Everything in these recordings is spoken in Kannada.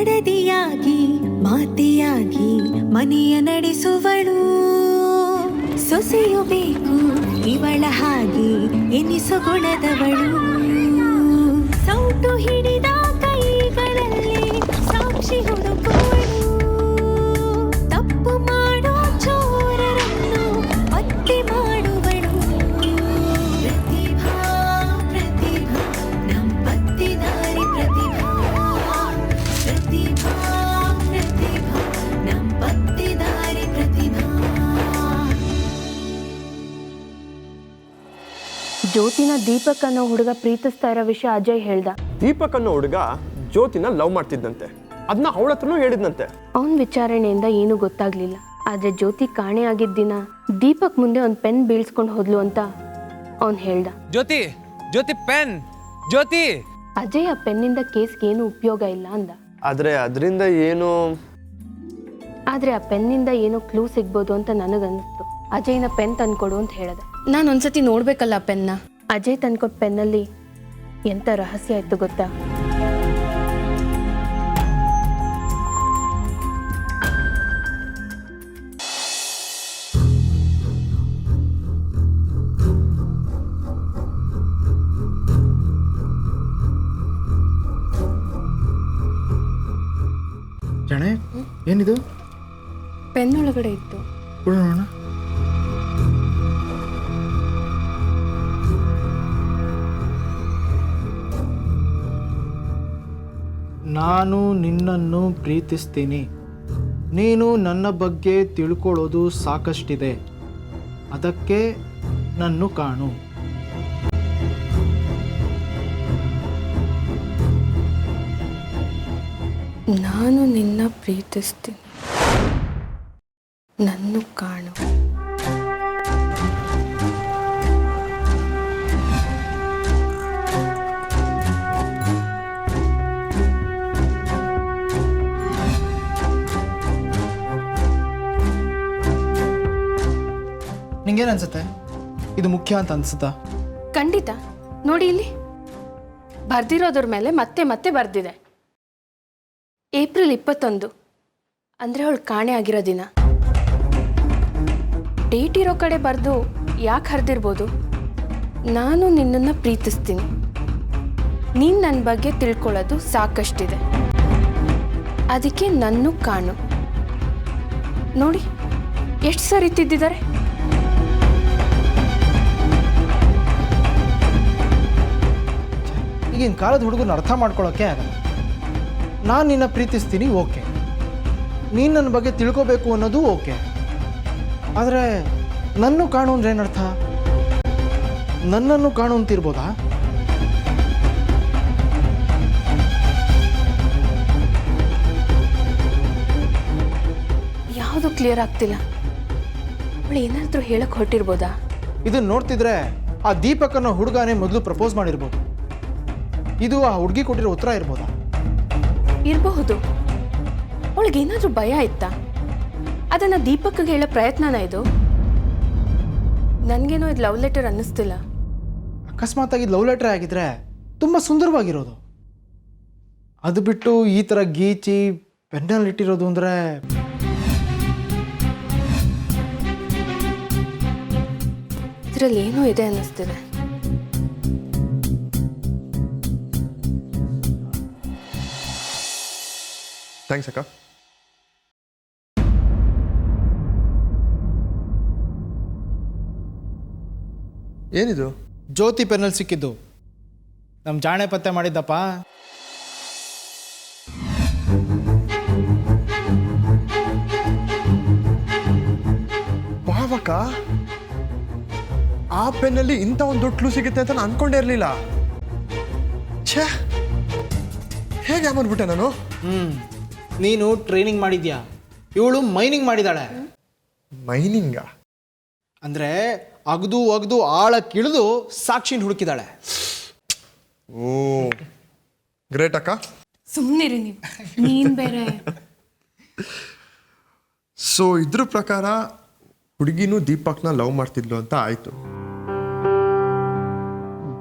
ಮಡದಿಯಾಗಿ ಮಾತೆಯಾಗಿ ಮನೆಯ ನಡೆಸುವಳು. ಸೊಸೆಯು ಬೇಕು ಇವಳ ಹಾಗೆ ಎನಿಸು ಗುಣದವಳು. ಸೌಟು ಹಿಡಿದ ಕೈಗಳಲ್ಲಿ ಸಾಕ್ಷಿ ಹುಡುಕುವಳು. ತಪ್ಪು ಮಾಡೋ ಚೋರರನ್ನು ಪತ್ತೆ ಮಾಡುವಳು. ಪ್ರತಿಭಾ ಪ್ರತಿಭಾ ನಮ್ ಪತ್ತಿದಾರಿ ಪ್ರತಿಭಾ. ಪ್ರತಿಭಾ ಪ್ರತಿಭಾ ನಮ್ ಪತ್ತಿದಾರಿ ಪ್ರತಿಭಾ. ಜ್ಯೋತಿನ ದೀಪಕ್ ಅನ್ನೋ ಹುಡುಗ ಪ್ರೀತಿಸ್ತಾ ಇರೋ ವಿಷಯ ಅಜಯ್ ಹೇಳ್ದ. ದೀಪಕ್ ಅನ್ನೋ ಹುಡುಗ ಜ್ಯೋತಿನ ಲವ್ ಮಾಡ್ತಿದ್ದಂತೆ, ಅದನ್ನ ಅವಳ ಹತ್ರನೂ ಹೇಳಿದ್ನಂತೆ. ಅವನ್ ವಿಚಾರಣೆಯಿಂದ ಏನೂ ಗೊತ್ತಾಗ್ಲಿಲ್ಲ. ಆದ್ರೆ ಜ್ಯೋತಿ ಕಾಣೆ ಆಗಿದ್ದ ದಿನ ದೀಪಕ್ ಮುಂದೆ ಒಂದು ಪೆನ್ ಬೀಳ್ಸ್ಕೊಂಡು ಹೋದ್ಲು ಅಂತ ಅವನ್ ಹೇಳ್ದ. ಜ್ಯೋತಿ ಜ್ಯೋತಿ ಪೆನ್ ಜ್ಯೋತಿ. ಅಜಯ್ ಆ ಪೆನ್ನಿಂದ ಕೇಸ್ಗೆ ಏನು ಉಪಯೋಗ ಇಲ್ಲ ಅಂದ. ಆದ್ರೆ ಆ ಪೆನ್ನಿಂದ ಏನೋ ಕ್ಲೂ ಸಿಗ್ಬೋದು ಅಂತ ನನಗನ್ನಿಸ್ತು. ಅಜಯ್ನ ಪೆನ್ ತಂದ್ಕೊಡು ಅಂತ ಹೇಳಿದೆ. ನಾನು ಒಂದ್ಸತಿ ನೋಡ್ಬೇಕಲ್ಲ ಆ ಪೆನ್ನ. ಅಜಯ್ ತಂದ್ಕೊಟ್ಟು ಪೆನ್ನಲ್ಲಿ ಎಂತ ರಹಸ್ಯ ಇತ್ತು ಗೊತ್ತಾ? ಜಾಣೆ, ಏನಿದು? ಪೆನ್ ಒಳಗಡೆ ಇತ್ತು. ನೋಡೋಣ. ನಾನು ನಿನ್ನನ್ನು ಪ್ರೀತಿಸ್ತೀನಿ. ನೀನು ನನ್ನ ಬಗ್ಗೆ ತಿಳ್ಕೊಳ್ಳೋದು ಸಾಕಷ್ಟಿದೆ. ಅದಕ್ಕೆ ನನ್ನು ಕಾಣು. ನಾನು ನಿನ್ನ ಪ್ರೀತಿಸ್ತೀನಿ, ನನ್ನು ಕಾಣು. ನಿಂಗೇನು ಅನ್ಸುತ್ತೆ? ಇದು ಮುಖ್ಯ ಅಂತ ಅನ್ಸುತ್ತಾ? ಖಂಡಿತ. ನೋಡಿ ಇಲ್ಲಿ ಬರ್ದಿರೋದ್ರ ಮೇಲೆ ಮತ್ತೆ ಮತ್ತೆ ಬರ್ದಿದೆ. ಏಪ್ರಿಲ್ 21 ಅಂದರೆ ಅವಳು ಕಾಣೆ ಆಗಿರೋ ದಿನ. ಡೇಟ್ ಇರೋ ಕಡೆ ಬರೆದು ಯಾಕೆ ಹರಿದಿರ್ಬೋದು? ನಾನು ನಿನ್ನನ್ನು ಪ್ರೀತಿಸ್ತೀನಿ, ನೀನು ನನ್ನ ಬಗ್ಗೆ ತಿಳ್ಕೊಳ್ಳೋದು ಸಾಕಷ್ಟಿದೆ, ಅದಕ್ಕೆ ನನ್ನು ಕಾಣು. ನೋಡಿ ಎಷ್ಟು ಸರಿ ತಿದ್ದಿದ್ದಾರೆ. ಈಗಿನ ಕಾಲದ ಹುಡುಗನ ಅರ್ಥ ಮಾಡ್ಕೊಳ್ಳೋಕ್ಕೆ ಆಗಲ್ಲ. ನಾನು ನಿನ್ನ ಪ್ರೀತಿಸ್ತೀನಿ, ಓಕೆ. ನೀನು ನನ್ನ ಬಗ್ಗೆ ತಿಳ್ಕೋಬೇಕು ಅನ್ನೋದು ಓಕೆ. ಆದರೆ ನನ್ನು ಕಾಣು ಅಂದ್ರೆ ಏನರ್ಥ? ನನ್ನನ್ನು ಕಾಣು ಅಂತಿರ್ಬೋದಾ? ಯಾವುದು ಕ್ಲಿಯರ್ ಆಗ್ತಿಲ್ಲ. ಅವಳು ಏನಾದರೂ ಹೇಳಕ್ಕೆ ಹೊರಟಿರ್ಬೋದಾ? ಇದನ್ನು ನೋಡ್ತಿದ್ರೆ ಆ ದೀಪಕ್ ಅನ್ನೋ ಹುಡುಗನೇ ಮೊದಲು ಪ್ರಪೋಸ್ ಮಾಡಿರ್ಬೋದು. ಇದು ಆ ಹುಡುಗಿ ಕೊಟ್ಟಿರೋ ಉತ್ತರ ಇರ್ಬೋದಾ? ಇರಬಹುದು. ಅವಳಿಗೇನಾದ್ರೂ ಭಯ ಇತ್ತಾ? ಅದನ್ನು ದೀಪಕ್ಗೆ ಹೇಳೋ ಪ್ರಯತ್ನನ ಇದು? ನನಗೇನೋ ಇದು ಲವ್ ಲೆಟರ್ ಅನ್ನಿಸ್ತಿಲ್ಲ. ಅಕಸ್ಮಾತಾಗಿ ಲವ್ ಲೆಟರ್ ಆಗಿದ್ರೆ ತುಂಬ ಸುಂದರವಾಗಿರೋದು. ಅದು ಬಿಟ್ಟು ಈ ಥರ ಗೀಚಿ ಪೆನ್ನಲ್ಲಿ ಇಟ್ಟಿರೋದು ಅಂದರೆ ಇದರಲ್ಲಿ ಏನೋ ಇದೆ ಅನ್ನಿಸ್ತಿದೆ. ಥ್ಯಾಂಕ್ಸ್ ಅಕ್ಕ. ಏನಿದು? ಜ್ಯೋತಿ ಪೆನ್ನಲ್ಲಿ ಸಿಕ್ಕಿದ್ದು. ನಮ್ಮ ಜಾಣೆ ಪತ್ತೆ ಮಾಡಿದ್ದಪ್ಪ. ಪಾವಕ, ಆ ಪೆನ್ನಲ್ಲಿ ಇಂಥ ಒಂದು ದೊಡ್ಡ ಕ್ಲೂ ಸಿಗುತ್ತೆ ಅಂತ ನಾನು ಅನ್ಕೊಂಡೇ ಇರಲಿಲ್ಲ. ಛೇ, ಹೇಗೆ ಮಾಡ್ಬಿಟ್ಟೆ ನಾನು? ನೀನು ಟ್ರೈನಿಂಗ್ ಮಾಡಿದ್ಯಾ, ಇವಳು ಮೈನಿಂಗ್ ಮಾಡಿದಾಳೆ. ಮೈನಿಂಗ ಅಂದರೆ ಅಗ್ದು ಅಗ್ದು ಆಳಕ್ಕಿಳಿದು ಸಾಕ್ಷಿನ ಹುಡುಕಿದಾಳೆ. ಓ ಗ್ರೇಟ್ ಅಕ್ಕ. ಸುಮ್ಮನಿರಿ ನೀವು, ನೀನು ಬೇರೆ. ಸೊ ಇದ್ರ ಪ್ರಕಾರ ಹುಡುಗಿನೂ ದೀಪಕ್ನ ಲವ್ ಮಾಡ್ತಿದ್ಲು ಅಂತ ಆಯ್ತು.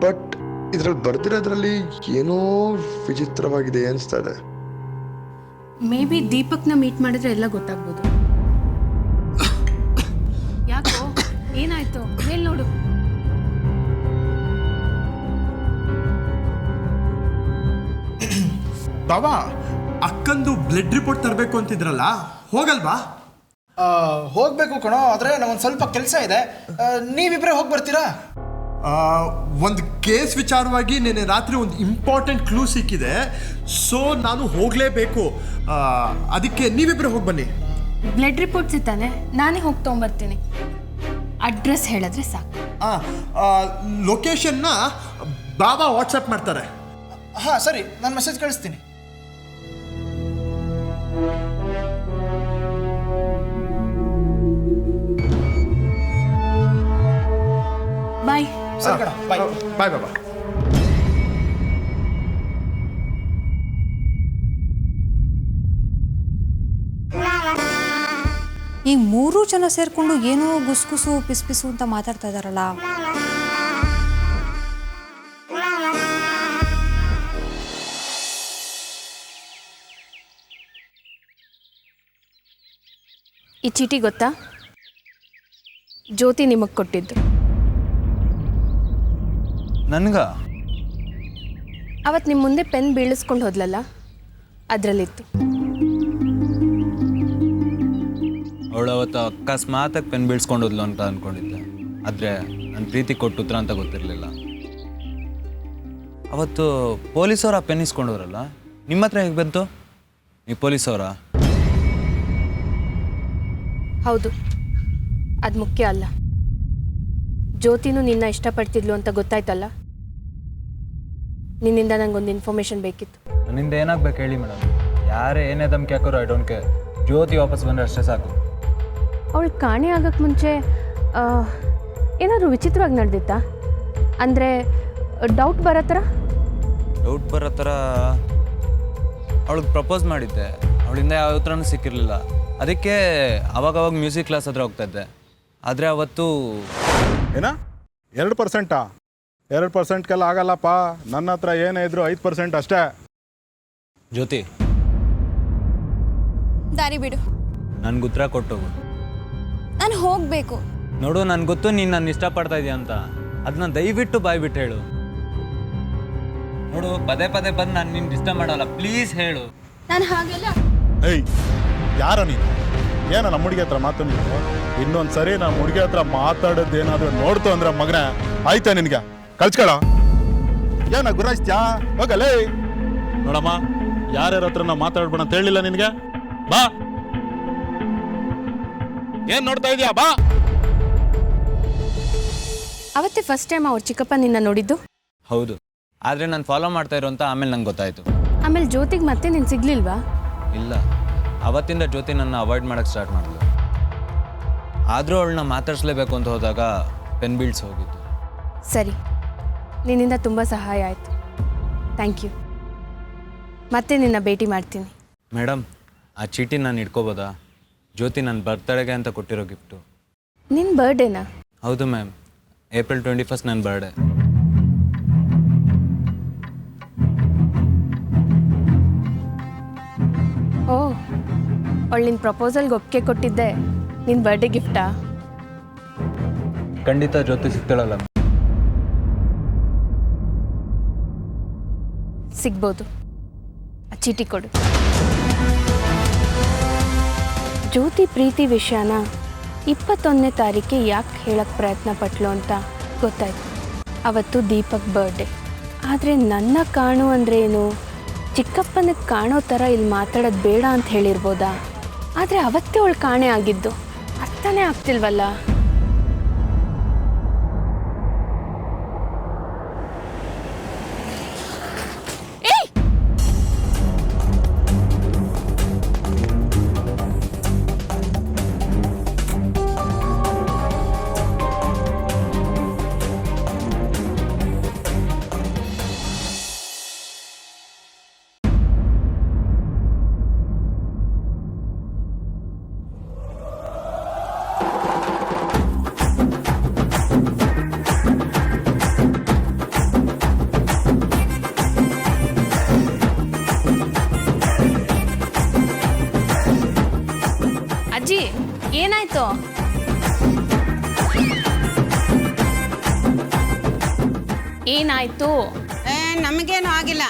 ಬಟ್ ಇದ್ರಲ್ಲಿ ಬರ್ದಿರೋದ್ರಲ್ಲಿ ಏನೋ ವಿಚಿತ್ರವಾಗಿದೆ ಅನಿಸ್ತಾ ಇದೆ. ಮೇ ಬಿ ದೀಪಕ್ನ ಮೀಟ್ ಮಾಡಿದ್ರೆ ಎಲ್ಲ ಗೊತ್ತಾಗ್ಬೋದು. ಯಾಕೋ ಏನಾಯ್ತು ಮೇಲ್ ನೋಡು. ಬಾಬಾ, ಅಕ್ಕಂದು ಬ್ಲಡ್ ರಿಪೋರ್ಟ್ ತರಬೇಕು ಅಂತಿದ್ರಲ್ಲ, ಹೋಗಲ್ವಾ? ಹೋಗ್ಬೇಕು ಕಣೋ, ಆದರೆ ನಮ್ಮೊಂದು ಸ್ವಲ್ಪ ಕೆಲಸ ಇದೆ. ನೀವಿಬ್ಬರೇ ಹೋಗಿ ಬರ್ತೀರಾ? ಒಂದು ಕೇಸ್ ವಿಚಾರವಾಗಿ ನೆನ್ನೆ ರಾತ್ರಿ ಒಂದು ಇಂಪಾರ್ಟೆಂಟ್ ಕ್ಲೂ ಸಿಕ್ಕಿದೆ. ಸೊ ನಾನು ಹೋಗಲೇಬೇಕು. ಅದಕ್ಕೆ ನೀವಿಬ್ಬರೇ ಹೋಗಿ ಬನ್ನಿ. ಬ್ಲಡ್ ರಿಪೋರ್ಟ್ಸ್ ಇತ್ತಾನೆ, ನಾನೇ ಹೋಗಿ ತೊಗೊಂಬರ್ತೀನಿ. ಅಡ್ರೆಸ್ ಹೇಳಿದ್ರೆ ಸಾಕು. ಲೊಕೇಶನ್ನ ಬಾಬಾ ವಾಟ್ಸಪ್ ಮಾಡ್ತಾರೆ. ಹಾಂ ಸರಿ, ನಾನು ಮೆಸೇಜ್ ಕಳಿಸ್ತೀನಿ. ಬಾಯ್. ಸರಿ ಕಣ, ಬಾಯ್. ಬಾಯ್ ಬಾಬಾ. ಈ 3 ಜನ ಸೇರ್ಕೊಂಡು ಏನೋ ಗುಸ್ಗುಸು ಪಿಸ್ಪಿಸು ಅಂತ ಮಾತಾಡ್ತಾ ಇದಾರಲ್ಲ. ಈ ಚೀಟಿ ಗೊತ್ತಾ? ಜ್ಯೋತಿ ನಿಮಗೆ ಕೊಟ್ಟಿದ್ದು. ನನ್ಗ ಅವತ್ತು ನಿಮ್ಮ ಮುಂದೆ ಪೆನ್ ಬೀಳಿಸ್ಕೊಂಡು ಹೋದ್ಲಲ್ಲ, ಅದರಲ್ಲಿತ್ತು. ಅವಳು ಅವತ್ತು ಅಕಸ್ಮಾತಾಗಿ ಪೆನ್ ಬೀಳ್ಸ್ಕೊಂಡೋದ್ಲು ಅಂತ ಅಂದ್ಕೊಂಡಿದ್ದೆ. ಆದರೆ ನನ್ನ ಪ್ರೀತಿ ಕೊಟ್ಟುತ್ರ ಅಂತ ಗೊತ್ತಿರಲಿಲ್ಲ. ಅವತ್ತು ಪೊಲೀಸವ್ರು ಆ ಪೆನ್ ಇಸ್ಕೊಂಡವ್ರಲ್ಲ, ನಿಮ್ಮ ಹತ್ರ ಹೇಗೆ ಬಂತು? ನೀವು ಪೊಲೀಸವರಾ? ಹೌದು, ಅದು ಮುಖ್ಯ ಅಲ್ಲ. ಜ್ಯೋತಿನೂ ನಿನ್ನ ಇಷ್ಟಪಡ್ತಿದ್ಲು ಅಂತ ಗೊತ್ತಾಯ್ತಲ್ಲ, ನಿನ್ನಿಂದ ನನಗೊಂದು ಇನ್ಫಾರ್ಮೇಷನ್ ಬೇಕಿತ್ತು. ನನ್ನಿಂದ ಏನಾಗಬೇಕು ಹೇಳಿ ಮೇಡಮ್. ಯಾರೇ ಏನೇ ಧಮ್ಕಿ ಹಾಕೋರು ಐ ಡೋಂಟ್ ಕೇರ್. ಜ್ಯೋತಿ ವಾಪಸ್ ಬಂದರೆ ಅಷ್ಟೇ ಸಾಕು. ಅವಳು ಕಾಣೆ ಆಗೋಕ್ಕೆ ಮುಂಚೆ ಏನಾದರೂ ವಿಚಿತ್ರವಾಗಿ ನಡೆದಿತ್ತಾ? ಅಂದರೆ ಡೌಟ್ ಬರೋ ಥರ? ಡೌಟ್ ಬರೋ ಥರ ಅವಳಿಗೆ ಪ್ರಪೋಸ್ ಮಾಡಿದ್ದೆ. ಅವಳಿಂದ ಯಾವ ಥರನೂ ಸಿಕ್ಕಿರಲಿಲ್ಲ. ಅದಕ್ಕೆ ಅವಾಗವಾಗ ಮ್ಯೂಸಿಕ್ ಕ್ಲಾಸ್ ಹತ್ರ ಹೋಗ್ತಾಯಿದ್ದೆ. ಆದರೆ ಅವತ್ತು ಏನ 2%? 2%ಗೆಲ್ಲ ಆಗಲ್ಲಪ್ಪ. ನನ್ನ ಹತ್ರ ಏನೇ ಇದ್ರು 5% ಅಷ್ಟೇ. ಜ್ಯೋತಿ, ದಾರಿ ಬಿಡು, ನನಗೆ ಉತ್ತರ ಕೊಟ್ಟೋಗು. ನಾನು ಹೋಗಬೇಕು. ನೋಡು, ನನಗೆ ಗೊತ್ತು ನೀನು ನನ್ನ ಇಷ್ಟಪಡ್ತಾ ಇದೆಯಾ ಅಂತ. ಅದನ್ನ ದಯವಿಟ್ಟು ಬಾಯ್ಬಿಟ್ಟು ಹೇಳು. ನೋಡು, ಪದೇ ಪದೇ ಬಂದು ನಾನು ನಿನ್ನ ಡಿಸ್ಟರ್ಬ್ ಮಾಡಲ್ಲ, ಪ್ಲೀಸ್ ಹೇಳು. ನಾನು ಹಾಗೆಲ್ಲ. ಏಯ್, ಯಾರ ನೀನು? ಏನ ನಮ್ಮ ಹುಡುಗಿ ಹತ್ರ ಮಾತು ನೀನು? ಇನ್ನೊಂದು ಸರಿ ನಮ್ಮ ಹುಡುಗಿ ಹತ್ರ ಮಾತಾಡೋದೇನಾದ್ರೂ ನೋಡ್ತು ಅಂದ್ರೆ ಮಗನೇ ಆಯ್ತಾ ನಿನಗೆ? ಕಳ್ಸ್ಕೊಳ. ಏನ ಗುರಾಯಿಸ್ತ್ಯಾ? ಹೋಗಲೇ. ನೋಡಮ್ಮ, ಯಾರ್ಯಾರ ಹತ್ರ ನಾವು ಮಾತಾಡ್ಬೇಡ ಅಂತ ಹೇಳಿಲ್ಲ ನಿನಗೆ? ಬಾ. ಏನ್ ನೋಡ್ತಾ ಇದೀಯಾ? ಬಾ. ಅವತ್ತೇ ಫಸ್ಟ್ ಟೈಮ್ ಅವ್ರ ಚಿಕ್ಕಪ್ಪ ನಿನ್ನ ನೋಡಿದ್ದು? ಹೌದು, ಆದರೆ ನಾನು ಫಾಲೋ ಮಾಡ್ತಾ ಇರೋ ಅಂತ ಆಮೇಲೆ ನಂಗೆ ಗೊತ್ತಾಯಿತು. ಆಮೇಲೆ ಜ್ಯೋತಿಗೆ ಮತ್ತೆ ನೀನು ಸಿಗ್ಲಿಲ್ವಾ? ಇಲ್ಲ, ಅವತ್ತಿಂದ ಜ್ಯೋತಿ ನನ್ನ ಅವಾಯ್ಡ್ ಮಾಡೋಕ್ಕೆ ಸ್ಟಾರ್ಟ್ ಮಾಡಿದ್ಲು. ಆದರೂ ಅವಳನ್ನ ಮಾತಾಡಿಸ್ಲೇಬೇಕು ಅಂತ ಹೋದಾಗ ಪೆನ್ ಬೀಳ್ಸ್ ಹೋಗಿದ್ದು. ಸರಿ, ನಿನ್ನಿಂದ ತುಂಬ ಸಹಾಯ ಆಯಿತು. Thank you. ಮತ್ತೆ ನಿನ್ನ ಭೇಟಿ ಮಾಡ್ತೀನಿ. ಮೇಡಮ್, ಆ ಚೀಟಿ ನಾನು ಇಟ್ಕೋಬೋದಾ? ಜ್ಯೋತಿ ನನ್ನ ಬರ್ತ್ಡೇಗೆ ಅಂತ ಕೊಟ್ಟಿರೋ ಗಿಫ್ಟು. ನಿನ್ನ ಬರ್ಡೇನಾ? ಹೌದು ಮ್ಯಾಮ್, ಏಪ್ರಿಲ್ 21 ನನ್ನ ಬರ್ಡೇ. ಓ, ಅವಳು ನಿನ್ನ ಪ್ರಪೋಸಲ್ಗೆ ಒಪ್ಪಿಗೆ ಕೊಟ್ಟಿದ್ದೆ ನಿನ್ನ ಬರ್ಡೇ ಗಿಫ್ಟಾ? ಖಂಡಿತ ಜ್ಯೋತಿ ಸಿಗ್ತಾಳಲ್ಲ. ಸಿಗ್ಬೋದು. ಆ ಚೀಟಿ ಕೊಡು. ಜ್ಯೋತಿ ಪ್ರೀತಿ ವಿಷಯನ 21ನೇ ತಾರೀಕಿಗೆ ಯಾಕೆ ಹೇಳಕ್ಕೆ ಪ್ರಯತ್ನ ಪಟ್ಲು ಅಂತ ಗೊತ್ತಾಯ್ತು. ಅವತ್ತು ದೀಪಕ್ ಬರ್ಡೇ. ಆದರೆ ನನ್ನ ಕಾಣು ಅಂದರೆ ಏನು? ಚಿಕ್ಕಪ್ಪನಿಗೆ ಕಾಣೋ ಥರ ಇಲ್ಲಿ ಮಾತಾಡೋದು ಬೇಡ ಅಂತ ಹೇಳಿರ್ಬೋದಾ? ಆದರೆ ಅವತ್ತೇ ಅವಳು ಕಾಣೆ ಆಗಿದ್ದು ಅರ್ಥನೇ ಆಗ್ತಿಲ್ವಲ್ಲ. ಏನಾಯ್ತು? ಏನಾಯ್ತು? ನಮಗೇನು ಆಗಿಲ್ಲ,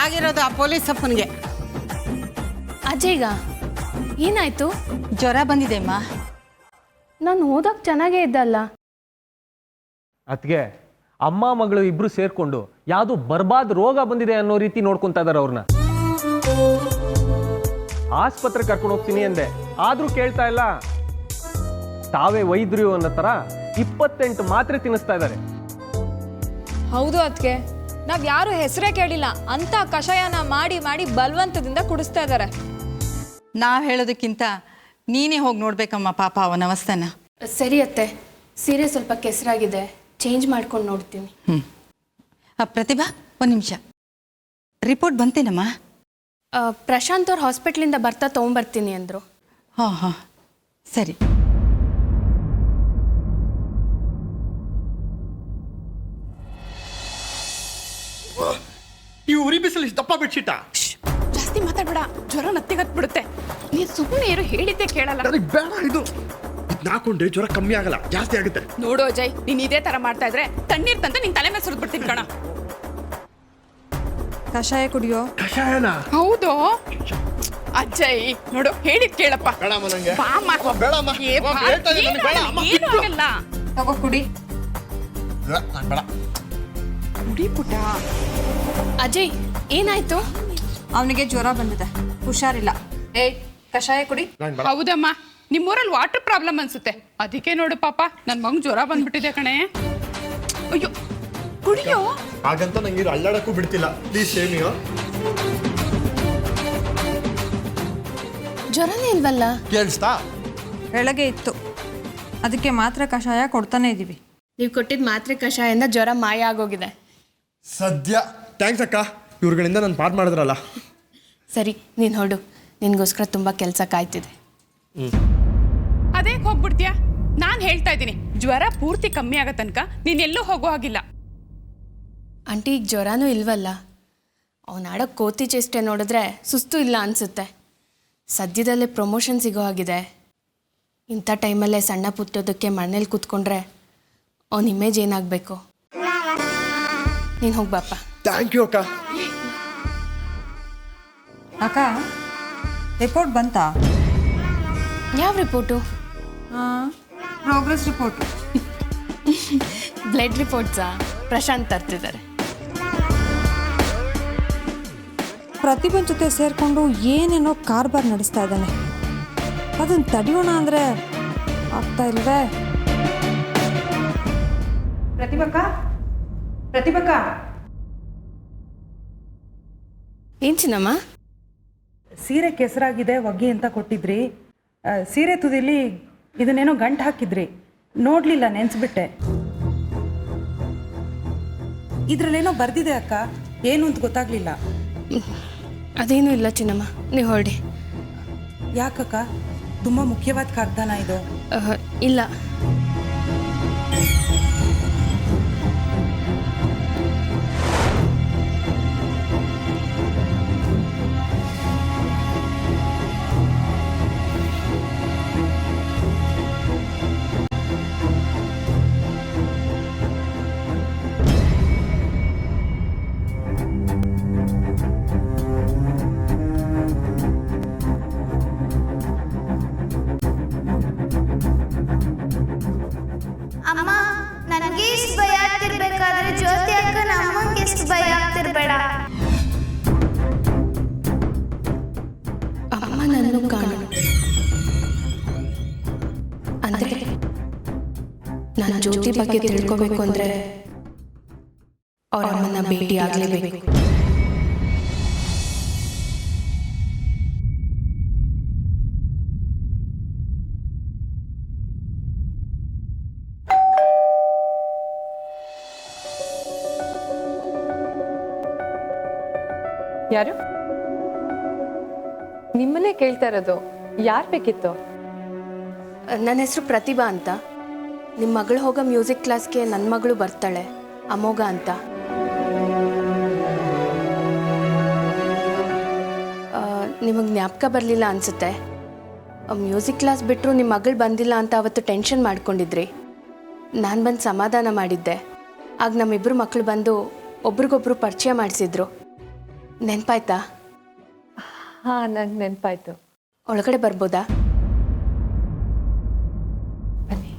ಆಗಿರೋದು ಆ ಪೊಲೀಸ್ ಅಪ್ಪನಿಗೆ. ಅಜಯ್ಗ ಏನಾಯ್ತು? ಜ್ವರ ಬಂದಿದೆ ಅಮ್ಮ. ನಾನು ಓದೋಕೆ ಚೆನ್ನಾಗೇ ಇದ್ದಲ್ಲ. ಅದಕ್ಕೆ ಅಮ್ಮ ಮಗಳು ಇಬ್ರು ಸೇರ್ಕೊಂಡು ಯಾವುದು ಬರ್ಬಾದ್ ರೋಗ ಬಂದಿದೆ ಅನ್ನೋ ರೀತಿ ನೋಡ್ಕೊಂತ ಇದಾರೆ ಅವ್ರನ್ನ. ಆಸ್ಪತ್ರೆ ಕರ್ಕೊಂಡು ಹೋಗ್ತೀನಿ ಅಂದೆ, ಆದ್ರೂ ಕೇಳ್ತಾ ಇಲ್ಲ. ತಾವೇ ವೈದ್ಯರು ಅನ್ನೋ ತರ 28 ಮಾತ್ರೆ ತಿನ್ನಿಸ್ತಾ ಇದ್ದಾರೆ. ಹೌದು ಅದಕ್ಕೆ ನಾವ್ ಯಾರು ಹೆಸರೇ ಕೇಳಿಲ್ಲ ಅಂತ ಕಷಾಯನ ಮಾಡಿ ಮಾಡಿ ಬಲವಂತದಿಂದ ಕುಡಿಸ್ತಾ ಇದ್ದಾರೆ. ನಾವು ಹೇಳೋದಕ್ಕಿಂತ ನೀನೇ ಹೋಗಿ ನೋಡ್ಬೇಕಮ್ಮ ಪಾಪ ಅವನ ಅವಸ್ಥೆನ. ಸರಿ ಅತ್ತೆ, ಸೀರೆ ಸ್ವಲ್ಪ ಕೆಸರಾಗಿದೆ, ಚೇಂಜ್ ಮಾಡ್ಕೊಂಡು ನೋಡ್ತೀನಿ. ಪ್ರತಿಭಾ, ಒಂದು ನಿಮಿಷ. ರಿಪೋರ್ಟ್ ಬಂತೇನಮ್ಮ? ಪ್ರಶಾಂತ್ ಅವ್ರು ಹಾಸ್ಪಿಟ್ಲಿಂದ ಬರ್ತಾ ತೊಗೊಂಬರ್ತೀನಿ ಅಂದರು. ಹಾಂ ಸರಿ. ಈ ಉರಿ ಬಿಸಿಲು ದಪ್ಪ ಬೆಡ್ಶೀಟ. ಜಾಸ್ತಿ ಮಾತಾಡ್ಬೇಡ, ಜ್ವರ ನತ್ತಿಗತ್ಬಿಡುತ್ತೆ. ನೀನ್ ಸುಮ್ಮನೆ ಇರು, ಹೇಳಿದ್ದೆ ಕೇಳಲ್ಲ. ನನಗೆ ಬೇಡ ಇದು. ಇದನ್ನ ಹಾಕೊಂಡ್ರೆ ಜ್ವರ ಕಮ್ಮಿ ಆಗಲ್ಲ, ಜಾಸ್ತಿ ಆಗುತ್ತೆ. ನೋಡು ಅಜಯ್, ನೀನ್ ಇದೇ ತರ ಮಾಡ್ತಾ ಇದ್ರೆ ತಣ್ಣೀರ್ ತಂದು ನಿನ್ ತಲೆ ಮೇಲೆ ಸುರಿದ್ಬಿಡ್ತೀನಿ ಕಣ. ಕಷಾಯ ಕುಡಿಯೋ. ಕಷಾಯನ? ಹೌದು ಅಜಯ್, ನೋಡು ಹೇಳಿದ್ ಕೇಳಪ್ಪ. ಬೇಡಮ್ಮ ನಂಗೆ. ಬಾ ಅಮ್ಮ. ಬೇಡಮ್ಮ. ಏ ಬಾ. ಹೇಳ್ತಾ ಇದ್ದೀನಿ ನನಗೆ ಬೇಡ ಅಮ್ಮ. ಏನು ಆಗಲ್ಲ. ತಗೋ ಕುಡಿ. ನಾನು ಬೇಡ. ಕುಡಿ ಪುಟ್ಟ. ಅಜಯ್ ಏನಾಯ್ತು? ಅವನಿಗೆ ಜ್ವರ ಬಂದಿದೆ, ಹುಷಾರಿಲ್ಲ. ಏಯ್ ಕಷಾಯ ಕುಡಿ. ಹೌದಮ್ಮ, ನಿಮ್ಮೂರಲ್ಲಿ ವಾಟರ್ ಪ್ರಾಬ್ಲಮ್ ಅನ್ಸುತ್ತೆ, ಅದಕ್ಕೆ ನೋಡು ಪಾಪ ನನ್ ಮಗನ್ ಜ್ವರ ಬಂದ್ಬಿಟ್ಟಿದೆ ಕಣೆ. ಅಯ್ಯೋ ಕುಡಿಯೋ. ಹಾಗಂತ ನಂಗೆ ಇದು ಅಳ್ಳಾಡಕ್ಕೂ ಬಿಡ್ತಿಲ್ಲ. ಪ್ಲೀಸ್ ಸೇಮಿಯೋ. ಜ್ವರನೇ ಇಲ್ವಲ್ಲ? ಕೇಳಿಸ್ತಾ? ಕೆಳಗೆ ಇತ್ತು, ಅದಕ್ಕೆ ಮಾತ್ರ ಕಷಾಯ ಕೊಡ್ತಾನೆ ಇದ್ದೀವಿ. ನೀವು ಕೊಟ್ಟಿದ್ದ ಮಾತ್ರೆ ಕಷಾಯದಿಂದ ಜ್ವರ ಮಾಯ ಆಗೋಗಿದೆ. ಸದ್ಯ ಥ್ಯಾಂಕ್ಸ್ ಅಕ್ಕ, ಇವ್ರುಗಳಿಂದ ನಾನು ಪಾಠ ಮಾಡಿದ್ರಲ್ಲ. ಸರಿ ನೀನು ಹೊರಡು, ನಿನಗೋಸ್ಕರ ತುಂಬ ಕೆಲಸ ಕಾಯ್ತಿದೆ. ಅದೇ ಹೋಗ್ಬಿಡ್ತೀಯಾ? ನಾನು ಹೇಳ್ತಾ ಇದ್ದೀನಿ, ಜ್ವರ ಪೂರ್ತಿ ಕಮ್ಮಿ ಆಗೋ ತನಕ ನೀನೆಲ್ಲೂ ಹೋಗೋ ಹಾಗಿಲ್ಲ. ಆಂಟಿ ಈಗ ಜ್ವರನೂ ಇಲ್ವಲ್ಲ, ಅವ್ನು ಆಡೋ ಕೋತಿ ಚೇಷ್ಟೆ ನೋಡಿದ್ರೆ ಸುಸ್ತು ಇಲ್ಲ ಅನಿಸುತ್ತೆ. ಸದ್ಯದಲ್ಲೇ ಪ್ರಮೋಷನ್ ಸಿಗೋ ಹಾಗಿದೆ. ಇಂಥ ಟೈಮಲ್ಲೇ ಸಣ್ಣ ಪುಟ್ಟೋದಕ್ಕೆ ಮನೇಲಿ ಕೂತ್ಕೊಂಡ್ರೆ ಅವನ ಇಮೇಜ್ ಏನಾಗಬೇಕು? ನೀನು ಹೋಗ್ಬಾಪ್ಪ. ಥ್ಯಾಂಕ್ ಯು ಅಕ್ಕ. ಅಕ್ಕ ರಿಪೋರ್ಟ್ ಬಂತಾ? ಯಾವ ರಿಪೋರ್ಟು? Progress report. ಬ್ಲಡ್ ರಿಪೋರ್ಟ್ಸಾ? ಪ್ರಶಾಂತ್ ತರ್ತಿದ್ದಾರೆ. ಪ್ರತಿಭನ್ ಜೊತೆ ಸೇರಿಕೊಂಡು ಏನೇನೋ ಕಾರ್ಬಾರ್ ನಡೆಸ್ತಾ ಇದ್ದಾನೆ. ಅದನ್ನು ತಡೆಯೋಣ ಅಂದರೆ ಆಗ್ತಾ ಇಲ್ವೇ? ಪ್ರತಿಭಕ್ಕ ಏನು ಚಿನ್ನಮ್ಮ? ಸೀರೆ ಕೆಸರಾಗಿದೆ ಒಗ್ಗಿ ಅಂತ ಕೊಟ್ಟಿದ್ರಿ. ಸೀರೆ ತುದಿಲಿ ಇದನ್ನೇನೋ ಗಂಟು ಹಾಕಿದ್ರಿ, ನೋಡಲಿಲ್ಲ, ನೆನೆಸ್ಬಿಟ್ಟೆ. ಇದರಲ್ಲೇನೋ ಬರ್ದಿದೆ ಅಕ್ಕ, ಏನು ಅಂತ ಗೊತ್ತಾಗ್ಲಿಲ್ಲ. ಅದೇನೂ ಇಲ್ಲ ಚಿನ್ನಮ್ಮ, ನೀವು ಹೊರಡಿ. ಯಾಕಕ್ಕ, ತುಂಬ ಮುಖ್ಯವಾದ ಕಾಗ್ದಾನ ಇದು? ಇಲ್ಲ. ಅಮ್ಮ, ನನಗೆ ಇಷ್ಟು ಭಯ ಆಗ್ತಿರ್ಬೇಕಾದ್ರೆ ಜ್ಯೋತಿ ಅಕ್ಕ ನಮ್ಮಂಗೆ ಎಷ್ಟು ಭಯ ಆಗ್ತಿರ್ಬೇಡ. ಅಮ್ಮ ನನ್ನನ್ನು ಕಾಣು ಅಂದ್ರೆ ನಾನು ಜ್ಯೋತಿ ಬಗ್ಗೆ ತಿಳ್ಕೋಬೇಕು ಅಂದ್ರೆ ಅವ್ರ ಅಮ್ಮನ ಭೇಟಿ ಆಗಲೇಬೇಕು. ಯಾರು? ನಿಮ್ಮನ್ನೇ ಕೇಳ್ತಾ ಇರೋದು. ಯಾರು ಬೇಕಿತ್ತು? ನನ್ನ ಹೆಸರು ಪ್ರತಿಭಾ ಅಂತ. ನಿಮ್ಮ ಮಗಳು ಹೋಗೋ ಮ್ಯೂಸಿಕ್ ಕ್ಲಾಸ್ಗೆ ನನ್ನ ಮಗಳು ಬರ್ತಾಳೆ, ಅಮೋಘ ಅಂತ. ನಿಮಗೆ ಜ್ಞಾಪಕ ಬರಲಿಲ್ಲ ಅನಿಸುತ್ತೆ. ಮ್ಯೂಸಿಕ್ ಕ್ಲಾಸ್ ಬಿಟ್ಟರು ನಿಮ್ಮ ಮಗಳು ಬಂದಿಲ್ಲ ಅಂತ ಅವತ್ತು ಟೆನ್ಷನ್ ಮಾಡ್ಕೊಂಡಿದ್ರಿ. ನಾನು ಬಂದು ಸಮಾಧಾನ ಮಾಡಿದ್ದೆ. ಆಗ ನಮ್ಮಿಬ್ಬರು ಮಕ್ಕಳು ಬಂದು ಒಬ್ರಿಗೊಬ್ರು ಪರಿಚಯ ಮಾಡಿಸಿದ್ರು. ನೆನಪಾಯ್ತಾ? ಹಾಂ, ನಂಗೆ ನೆನಪಾಯ್ತು. ಒಳಗಡೆ ಬರ್ಬೋದಾ? ಬನ್ನಿ.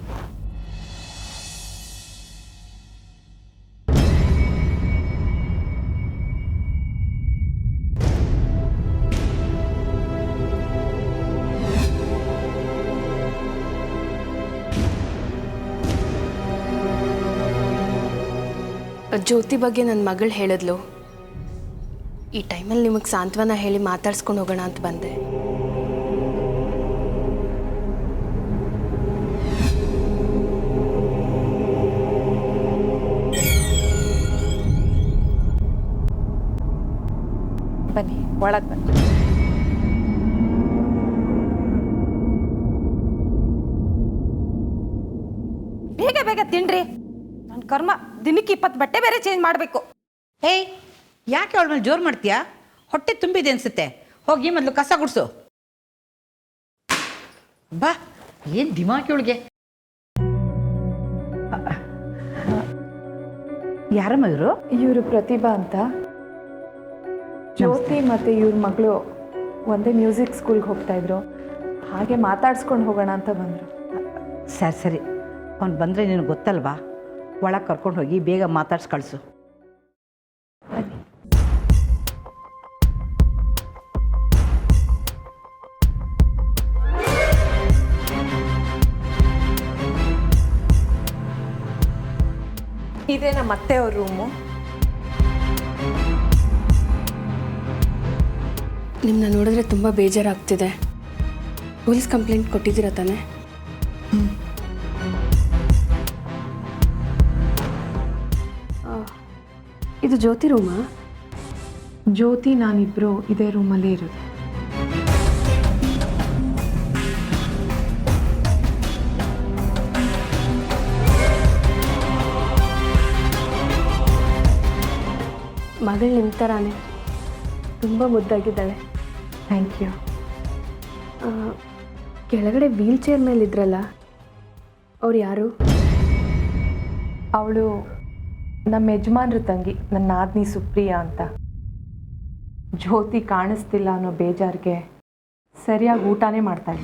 ಜ್ಯೋತಿ ಬಗ್ಗೆ ನನ್ನ ಮಗಳು ಹೇಳಿದ್ಲು. ಈ ಟೈಮಲ್ಲಿ ನಿಮಗೆ ಸಾಂತ್ವನ ಹೇಳಿ ಮಾತಾಡ್ಸ್ಕೊಂಡು ಹೋಗೋಣ ಅಂತ ಬಂದೆ. ಬನ್ನಿ, ಒಳಗೆ ಬನ್ನಿ. ಬೇಗ ಬೇಗ ತಿನ್ರಿ. ನನ್ನ ಕರ್ಮ, ದಿನಕ್ಕೆ 20 ಬಟ್ಟೆ ಬೇರೆ ಚೇಂಜ್ ಮಾಡಬೇಕು. ಏಯ್, ಯಾಕೆ ಅವಳ ಮೇಲೆ ಜೋರು ಮಾಡ್ತೀಯಾ? ಹೊಟ್ಟೆ ತುಂಬಿದೆ ಅನ್ಸುತ್ತೆ. ಹೋಗಿ ಮೊದಲು ಕಸ ಗುಡಿಸು. ಬಾ, ಏನು ದಿಮಾಕಿ ಅವಳಿಗೆ. ಯಾರಮ್ಮ ಇವರು? ಇವರು ಪ್ರತಿಭಾ ಅಂತ. ಜ್ಯೋತಿ ಮತ್ತು ಇವ್ರ ಮಗಳು ಒಂದೇ ಮ್ಯೂಸಿಕ್ ಸ್ಕೂಲ್ಗೆ ಹೋಗ್ತಾಯಿದ್ರು. ಹಾಗೆ ಮಾತಾಡ್ಸ್ಕೊಂಡು ಹೋಗೋಣ ಅಂತ ಬಂದರು. ಸರಿ ಸರಿ, ಅವ್ನು ಬಂದರೆ ನಿನಗೆ ಗೊತ್ತಲ್ವಾ? ಒಳಗೆ ಕರ್ಕೊಂಡು ಹೋಗಿ ಬೇಗ ಮಾತಾಡ್ಸಿ ಕಳಿಸು. ಇದೇ ನಮ್ಮ ಅತ್ತೆ ಅವ್ರ ರೂಮು. ನಿಮ್ಮನ್ನ ನೋಡಿದ್ರೆ ತುಂಬ ಬೇಜಾರಾಗ್ತಿದೆ. ಪೊಲೀಸ್ ಕಂಪ್ಲೇಂಟ್ ಕೊಟ್ಟಿದ್ದೀರಾ ತಾನೇ? ಇದು ಜ್ಯೋತಿ ರೂಮಾ? ಜ್ಯೋತಿ ನಾನಿಬ್ಬರು ಇದೇ ರೂಮಲ್ಲೇ ಇರೋದು. ಮಗಳು ನಿಮ್ಮ ಥರಾನೇ ತುಂಬ ಮುದ್ದಾಗಿದ್ದಾಳೆ. Thank you. ಕೆಳಗಡೆ ವೀಲ್ ಚೇರ್ ಮೇಲಿದ್ರಲ್ಲ, ಅವ್ರು ಯಾರು? ಅವಳು ನಮ್ಮ ಯಜಮಾನ್ರ ತಂಗಿ, ನನ್ನ ನಾದ್ನಿ ಸುಪ್ರಿಯಾ ಅಂತ. ಜ್ಯೋತಿ ಕಾಣಿಸ್ತಿಲ್ಲ ಅನ್ನೋ ಬೇಜಾರಿಗೆ ಸರಿಯಾಗಿ ಊಟನೇ ಮಾಡ್ತಾಳೆ.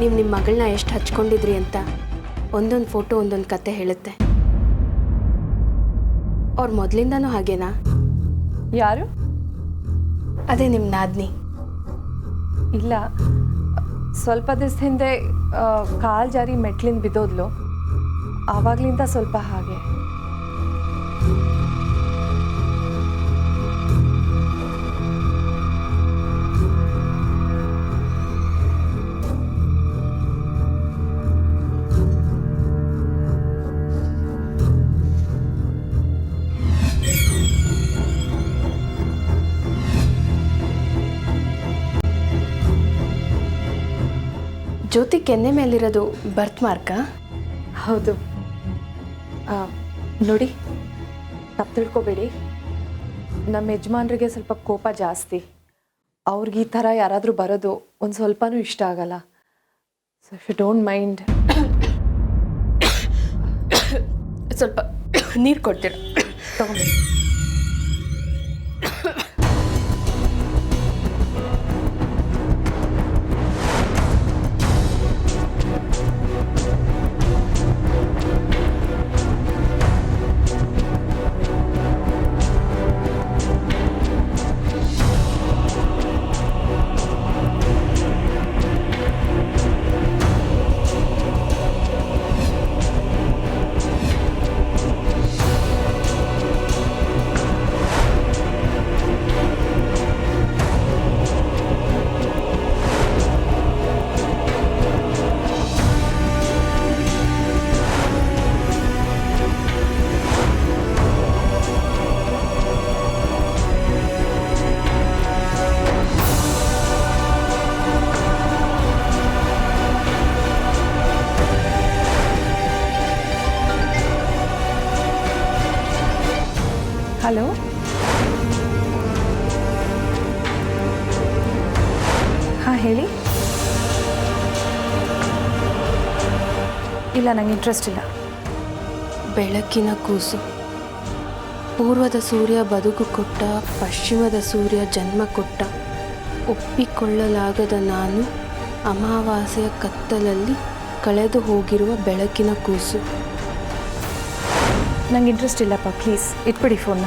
ನೀವು ನಿಮ್ಮ ಮಗಳನ್ನ ಎಷ್ಟು ಹಚ್ಕೊಂಡಿದ್ರಿ ಅಂತ ಒಂದೊಂದು ಫೋಟೋ ಒಂದೊಂದು ಕತೆ ಹೇಳುತ್ತೆ. ಅವ್ರು ಮೊದಲಿಂದನೂ ಹಾಗೇನಾ? ಯಾರು? ಅದೇ ನಿಮ್ಮ ನಾದ್ನಿ. ಇಲ್ಲ, ಸ್ವಲ್ಪ ದಿವಸ ಹಿಂದೆ ಕಾಲು ಜಾರಿ ಮೆಟ್ಲಿಂದ ಬಿದ್ದೋದ್ಲು. ಆವಾಗಲಿಂದ ಸ್ವಲ್ಪ ಹಾಗೆ. ಜ್ಯೋತಿ ಕೆನ್ನೆ ಮೇಲಿರೋದು ಬರ್ತ್ ಮಾರ್ಕಾ? ಹೌದು. ನೋಡಿ, ತಪ್ಪು ತಿಳ್ಕೊಬೇಡಿ. ನಮ್ಮ ಯಜಮಾನ್ರಿಗೆ ಸ್ವಲ್ಪ ಕೋಪ ಜಾಸ್ತಿ. ಅವ್ರಿಗೆ ಈ ಥರ ಯಾರಾದರೂ ಬರೋದು ಒಂದು ಸ್ವಲ್ಪನೂ ಇಷ್ಟ ಆಗಲ್ಲ. So if you don't mind, ಸ್ವಲ್ಪ ನೀರು ಕೊಡ್ತೀರ? ತಗೊಂಡು. ಹಲೋ, ಹಾಂ ಹೇಳಿ. ಇಲ್ಲ, ನಂಗೆ ಇಂಟ್ರೆಸ್ಟ್ ಇಲ್ಲ. ಬೆಳಕಿನ ಕೂಸು. ಪೂರ್ವದ ಸೂರ್ಯ ಬದುಕು ಕೊಟ್ಟ, ಪಶ್ಚಿಮದ ಸೂರ್ಯ ಜನ್ಮ ಕೊಟ್ಟ. ಒಪ್ಪಿಕೊಳ್ಳಲಾಗದ ನಾನು ಅಮಾವಾಸ್ಯೆಯ ಕತ್ತಲಲ್ಲಿ ಕಳೆದು ಹೋಗಿರುವ ಬೆಳಕಿನ ಕೂಸು. ನಂಗೆ ಇಂಟ್ರೆಸ್ಟ್ ಇಲ್ಲಪ್ಪ, ಪ್ಲೀಸ್ ಇಟ್ಬಿಡಿ ಫೋನ್ನ.